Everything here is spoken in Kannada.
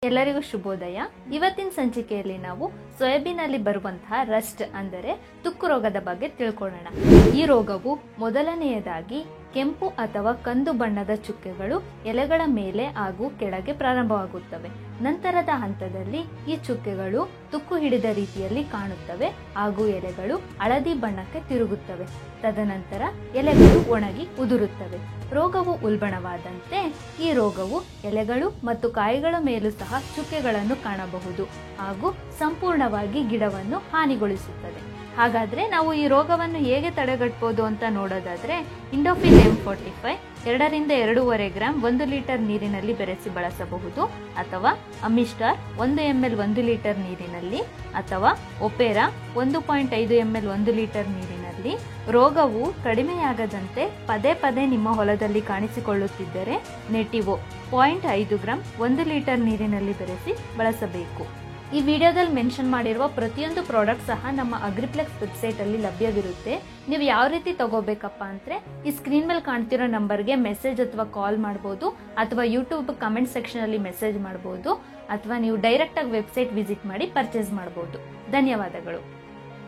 ಎಲ್ಲರಿಗೂ ಶುಭೋದಯ. ಇವತ್ತಿನ ಸಂಚಿಕೆಯಲ್ಲಿ ನಾವು ಸೋಯಾಬೀನ್ ಅಲ್ಲಿ ಬರುವಂತಹ ರಸ್ಟ್ ಅಂದರೆ ತುಕ್ಕು ರೋಗದ ಬಗ್ಗೆ ತಿಳ್ಕೊಳ್ಳೋಣ. ಈ ರೋಗವು ಮೊದಲನೆಯದಾಗಿ ಕೆಂಪು ಅಥವಾ ಕಂದು ಬಣ್ಣದ ಚುಕ್ಕೆಗಳು ಎಲೆಗಳ ಮೇಲೆ ಹಾಗೂ ಕೆಳಗೆ ಪ್ರಾರಂಭವಾಗುತ್ತವೆ. ನಂತರದ ಹಂತದಲ್ಲಿ ಈ ಚುಕ್ಕೆಗಳು ತುಕ್ಕು ಹಿಡಿದ ರೀತಿಯಲ್ಲಿ ಕಾಣುತ್ತವೆ ಹಾಗೂ ಎಲೆಗಳು ಹಳದಿ ಬಣ್ಣಕ್ಕೆ ತಿರುಗುತ್ತವೆ. ತದನಂತರ ಎಲೆಗಳು ಒಣಗಿ ಉದುರುತ್ತವೆ. ರೋಗವು ಉಲ್ಬಣವಾದಂತೆ ಈ ರೋಗವು ಎಲೆಗಳು ಮತ್ತು ಕಾಯಿಗಳ ಮೇಲೂ ಸಹ ಚುಕ್ಕೆಗಳನ್ನು ಕಾಣಬಹುದು ಹಾಗೂ ಸಂಪೂರ್ಣವಾಗಿ ಗಿಡವನ್ನು ಹಾನಿಗೊಳಿಸುತ್ತದೆ. ಹಾಗಾದ್ರೆ ನಾವು ಈ ರೋಗವನ್ನು ಹೇಗೆ ತಡೆಗಟ್ಟಬಹುದು ಅಂತ ನೋಡೋದಾದ್ರೆ, ಇಂಡೋಫಿಲ್ M45 2 ರಿಂದ 2.5 ಗ್ರಾಂ 1 ಲೀಟರ್ ನೀರಿನಲ್ಲಿ ಬೆರೆಸಿ ಬಳಸಬಹುದು, ಅಥವಾ ಅಮಿಸ್ಟಾರ್ 1 ml 1 ಲೀಟರ್ ನೀರಿನಲ್ಲಿ, ಅಥವಾ ಒಪೆರಾ 1.5 ml 1 ಲೀಟರ್ ನೀರಿನಲ್ಲಿ. ರೋಗವು ಕಡಿಮೆಯಾಗದಂತೆ ಪದೇ ಪದೇ ನಿಮ್ಮ ಹೊಲದಲ್ಲಿ ಕಾಣಿಸಿಕೊಳ್ಳುತ್ತಿದ್ದರೆ ನೆಟಿವೋ 0.5 ಗ್ರಾಂ 1 ಲೀಟರ್ ನೀರಿನಲ್ಲಿ ಬೆರೆಸಿ ಬಳಸಬೇಕು. ಈ ವಿಡಿಯೋದಲ್ಲಿ ಮೆನ್ಷನ್ ಮಾಡಿರುವ ಪ್ರತಿಯೊಂದು ಪ್ರಾಡಕ್ಟ್ ಸಹ ನಮ್ಮ ಅಗ್ರಿಪ್ಲೆಕ್ಸ್ ವೆಬ್ಸೈಟ್ ಅಲ್ಲಿ ಲಭ್ಯವಿರುತ್ತೆ. ನೀವು ಯಾವ ರೀತಿ ತಗೋಬೇಕಪ್ಪ ಅಂದ್ರೆ, ಈ ಸ್ಕ್ರೀನ್ ಮೇಲೆ ಕಾಣ್ತಿರೋ ನಂಬರ್ಗೆ ಮೆಸೇಜ್ ಅಥವಾ ಕಾಲ್ ಮಾಡಬಹುದು, ಅಥವಾ ಯೂಟ್ಯೂಬ್ ಕಮೆಂಟ್ ಸೆಕ್ಷನ್ ಅಲ್ಲಿ ಮೆಸೇಜ್ ಮಾಡಬಹುದು, ಅಥವಾ ನೀವು ಡೈರೆಕ್ಟ್ ಆಗಿ ವೆಬ್ಸೈಟ್ ವಿಸಿಟ್ ಮಾಡಿ ಪರ್ಚೇಸ್ ಮಾಡಬಹುದು. ಧನ್ಯವಾದಗಳು.